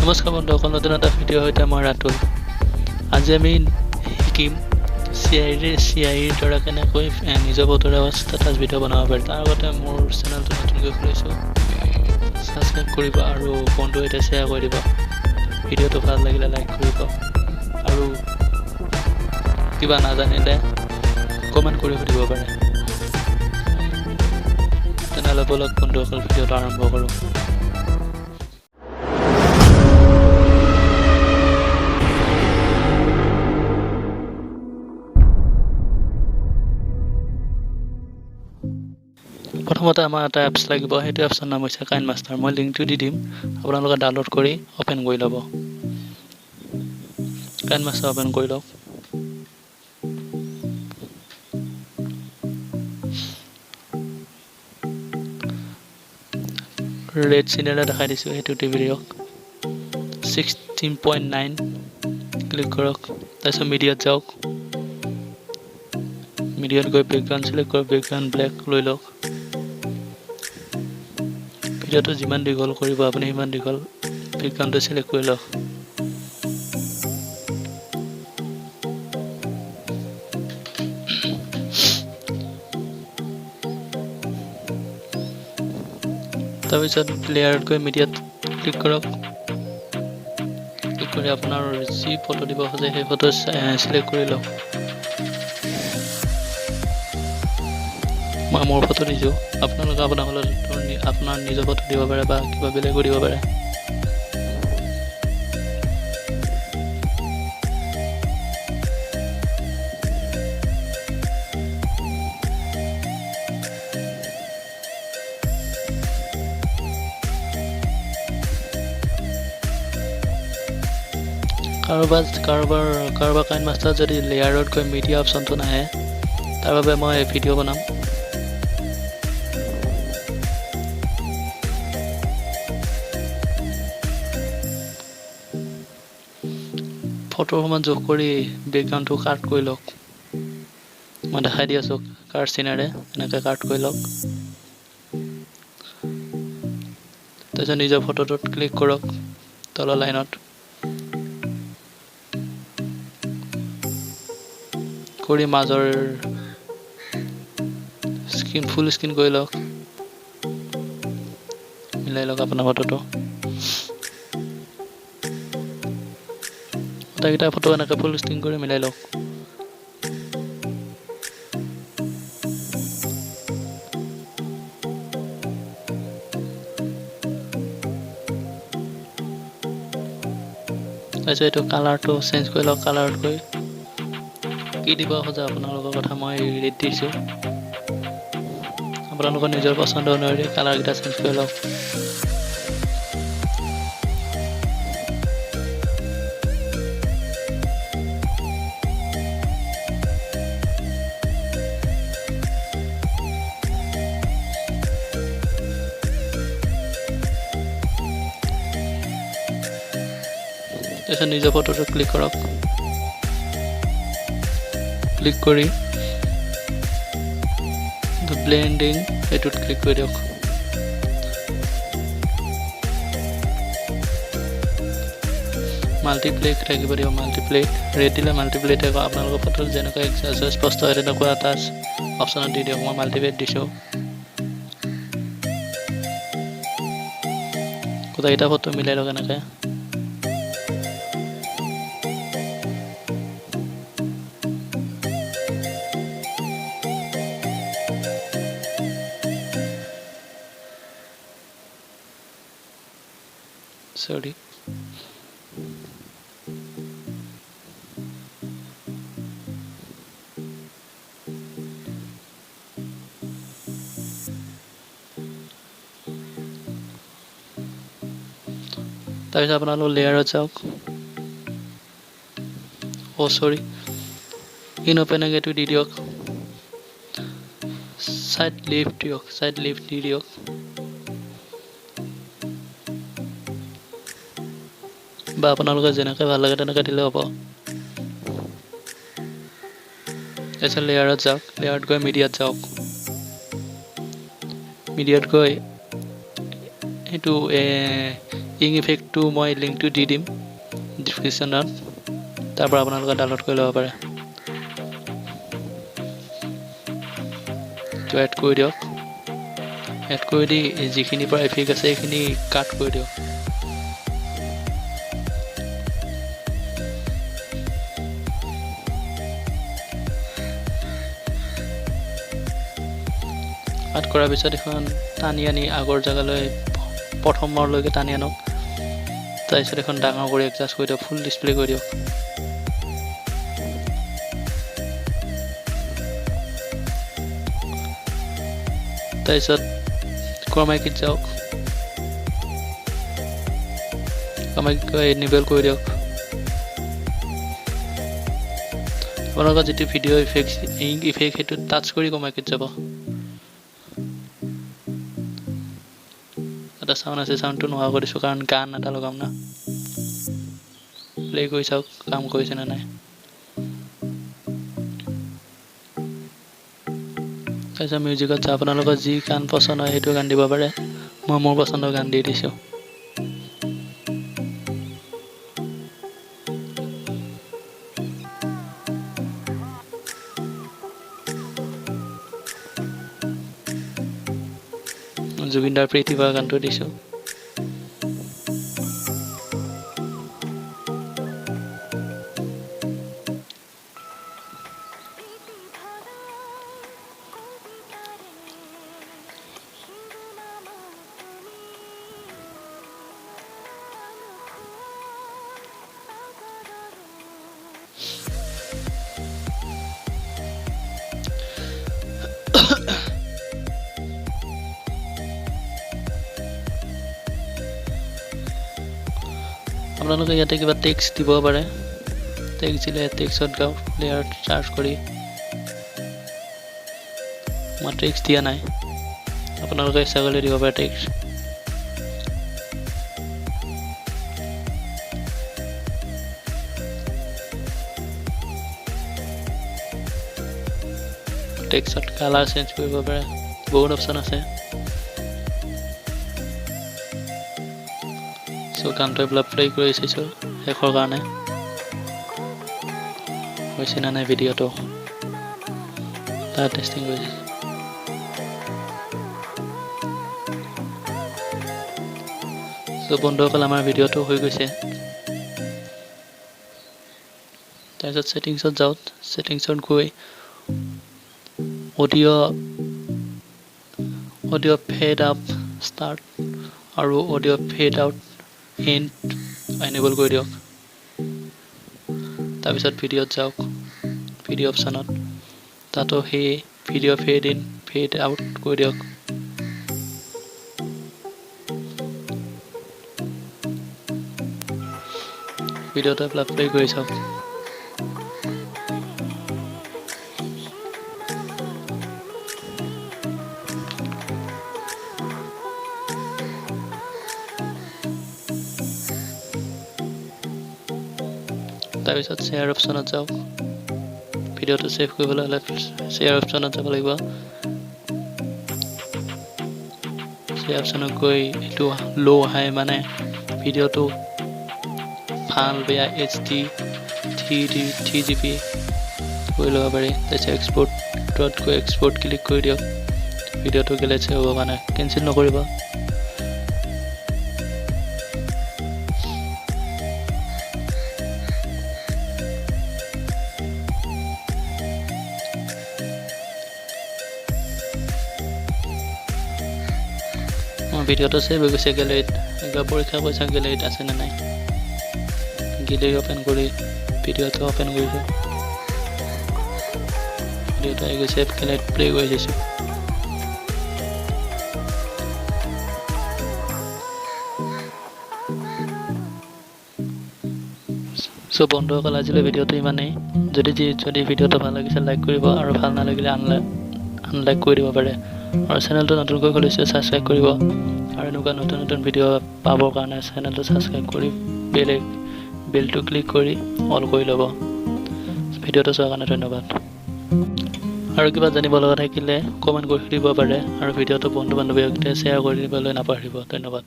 নমস্কাৰ বন্ধুসকল, নতুন এটা ভিডিঅ' সৈতে মই ৰাতুল। আজি আমি শিকিম চিআইৰ দ্বাৰা কেনেকৈ নিজৰ ফটোৰে ষ্টেটাছ ভিডিঅ' বনাব পাৰি। তাৰ আগতে মোৰ চেনেলটো নতুনকৈ খুলিছোঁ, ছাবস্ক্ৰাইব কৰিব আৰু ফোনটো এতিয়া শ্বেয়াৰ কৰি দিব। ভিডিঅ'টো ভাল লাগিলে লাইক কৰিব আৰু কিবা নাজানিলে কমেণ্ট কৰি সুধিব পাৰে। তেনেহ'লে বলক বন্ধুসকল ভিডিঅ'টো আৰম্ভ কৰোঁ। প্ৰথমতে আমাৰ এটা এপছ লাগিব, সেইটো এপছৰ নাম হৈছে কাইনমাষ্টাৰ। মই লিংকটো দি দিম, আপোনালোকে ডাউনলোড কৰি অ'পেন কৰি ল'ব। কাইনমাষ্টাৰ অ'পেন কৰি লওক। ৰেড চিনেৰে দেখাই দিছোঁ, সেইটো টিপি দিয়ক। 16.9 ক্লিক কৰক। তাৰপিছত মিডিয়াত যাওক। মিডিয়াত গৈ বেকগ্ৰাউণ্ড চিলেক্ট কৰক, বেকগ্ৰাউণ্ড ব্লেক লৈ লওক। ভিডিঅ'টো যিমান দীঘল কৰিব আপুনি সিমান দীঘল বেকগ্ৰাউণ্ডটো চিলেক্ট কৰি লওক। তাৰপিছত লেয়াৰত গৈ মিডিয়াত ক্লিক কৰক। ক্লিক কৰি আপোনাৰ যি ফটো দিব খোজে সেই ফটো চিলেক্ট কৰি লওক। মই মোৰ ফটো দিছোঁ, আপোনালোকে আপোনাৰ নিজৰ ফটো দিব পাৰে বা কিবা বেলেগো দিব পাৰে। কাৰোবাৰ কাইনমাষ্টাৰ যদি লেয়াৰত গৈ মিডিয়া অপশ্যনটো নাহে, তাৰ বাবে মই ভিডিঅ' বনাম। ফটোৰ সমান যোগ কৰি বেকগ্ৰাউণ্ডটো কাট কৰি লওক। মই দেখাই দি আছোঁ কাৰ চিনেৰে, এনেকৈ কাট কৰি লওক। তাৰপিছত নিজৰ ফটোটোত ক্লিক কৰক তলৰ লাইনত। কৰি মাজৰ ফুল স্ক্ৰীন কৰি লওক, মিলাই লওক আপোনাৰ ফটোটো। গোটেইকেইটা ফটো এনেকৈ ফুল স্ক্ৰীন কৰি মিলাই লওক। তাৰপিছত এইটো কালাৰটো চেঞ্জ কৰি লওক। কালাৰত গৈ কি দিব খোজে আপোনালোকৰ কথা, মই ৰেড দিছোঁ। আপোনালোকৰ নিজৰ পচন্দ অনুসৰি কালাৰকেইটা চেঞ্জ কৰি লওক। তাৰপিছত নিজৰ ফটোটো ক্লিক কৰক। ক্লিক কৰি ব্লেণ্ডিং এইটোত ক্লিক কৰি দিয়ক। মাল্টিপ্লেক থাকিব দিয়ক, মাল্টিপ্লেক ৰেড দিলে মাল্টিপ্লেক থাকিব। আপোনালোকৰ ফটোত যেনেকৈ স্পষ্ট হয় তেনেকুৱা এটা অপশ্যনত দি দিয়ক। মই মাল্টিপ্লেক দিছোঁ। গোটেইকেইটা ফটো মিলাই লওক এনেকৈ। Sorry. তাৰপিছত আপোনালোক লেয়াৰত যাওক। চৰি, ইন অপেনিং এইটো দি দিয়ক। চাইড লিফ্ট দিয়ক, চাইড লিফ্ট দি দিয়ক। বা আপোনালোকে যেনেকৈ ভাল লাগে তেনেকৈ দিলে হ'ব। তাৰপিছত লেয়াৰত যাওক। লেয়াৰত গৈ মিডিয়াত যাওক। মিডিয়াত গৈ এইটো ইং ইফেক্টটো মই লিংকটো দি দিম ডিছক্ৰিপশ্যনত, তাৰ পৰা আপোনালোকে ডাউনলোড কৰি ল'ব পাৰে। তো এড কৰি দিয়ক, এড কৰি দি যিখিনিৰ পৰা ইফেক্ট আছে সেইখিনি কাট কৰি দিয়ক। কাট কৰাৰ পিছত এখন টানি আনি আগৰ জেগালৈ প্ৰথমৰলৈকে টানি আনক, তাৰপিছত এখন ডাঙৰ কৰি এডজাষ্ট কৰি দিয়ক, ফুল ডিছপ্লে কৰি দিয়ক। তাৰপিছত ক্ৰমাইকিত যাওক, ক্ৰমাইক এনিবল কৰি দিয়ক। আপোনালোকৰ যিটো ভিডিঅ' ইফেক্ট ইংক ইফেক্ট সেইটো টাচ কৰি ক্ৰমাইকিত যাব। এটা চাউণ্ড আছে, চাউণ্ডটো নোহোৱা কৰি দিছোঁ কাৰণ গান এটা লগাম না। প্লে কৰি চাওক কাম কৰিছে নে নাই। তাৰপিছত মিউজিকত যা, আপোনালোকৰ যি গান পচন্দ হয় সেইটো গান দিব পাৰে। মই মোৰ পচন্দৰ গান দি দিছোঁ। জুবিনদাৰ প্ৰীতিভা গানটো দিছোঁ। আপোনালোকে ইয়াতে কিবা টেক্সট দিব পাৰে, টেক্সট দিলে টেক্সটত গাওক, প্লেয়াৰ চাৰ্জ কৰি। মই টেক্সট দিয়া নাই, আপোনালোকে ইচ্ছা কৰিলে দিব পাৰে টেক্সট। টেক্সটত কালাৰ চেঞ্জ কৰিব পাৰে, বহুত অপশ্যন আছে। গানটো এইবিলাক প্লে কৰি চাইছোঁ শেষৰ কাৰণে, হৈছে নে নাই ভিডিঅ'টো, তাৰ টেষ্টিং কৰিছোঁ। বন্ধুসকল আমাৰ ভিডিঅ'টো হৈ গৈছে। তাৰপিছত ছেটিংছত যাওক, ছেটিংছত গৈ অডিঅ' ফেড আপ ষ্টাৰ্ট আৰু audio' fade out and enable কৰি দিয়ক। তাৰপিছত ভিডিঅ'ত যাওক, ভিডিঅ' অপশ্যনত, তাতো সেই video' fade in fade out কৰি দিয়ক। ভিডিঅ'টো এপ্লাই প্লে কৰি চাওক। তাৰপিছত শ্বেয়াৰ অপশ্যনত যাওক, ভিডিঅ'টো ছেভ কৰিবলৈ হ'লে শ্বেয়াৰ অপশ্যনত যাব লাগিব। শ্বেয়াৰ অপশ্যনত গৈ এইটো ল' হাই মানে ভিডিঅ'টো ভাল বেয়া HD 3GB কৰি ল'ব পাৰি। তাৰপিছত এক্সপৰ্টত গৈ এক্সপৰ্ট ক্লিক কৰি দিয়ক, ভিডিঅ'টো গ্লেটছ হ'ব মানে কেঞ্চেল নকৰিব। ভিডিঅ'টো ছেভ হৈ গৈছে গেলেৰীত, একবাৰ পৰীক্ষা কৰি চাওক গেলেৰীত আছে নে নাই। গেলেৰী অ'পেন কৰি ভিডিঅ'টো অ'পেন কৰিছোঁ, ভিডিঅ'টো আহি গৈছে, গেলেৰীত প্লে কৰি দিছোঁ। চ' বন্ধুসকল আজিলৈ ভিডিঅ'টো ইমানেই। যদি ভিডিঅ'টো ভাল লাগিছে লাইক কৰিব, আৰু ভাল নালাগিলে আনলাইক কৰি দিব পাৰে। আৰু চেনেলটো নতুনকৈ খুলিছে, ছাবস্ক্ৰাইব কৰিব। আৰু এনেকুৱা নতুন নতুন ভিডিঅ' পাবৰ কাৰণে চেনেলটো ছাবস্ক্ৰাইব কৰি বেলটো ক্লিক কৰি অল কৰি ল'ব। ভিডিঅ'টো চোৱাৰ কাৰণে ধন্যবাদ। আৰু কিবা জানিব লগা থাকিলে কমেণ্ট কৰি দিব পাৰে আৰু ভিডিঅ'টো বন্ধু বান্ধৱীৰ সৈতে শ্বেয়াৰ কৰি দিবলৈ নাপাহৰিব। ধন্যবাদ।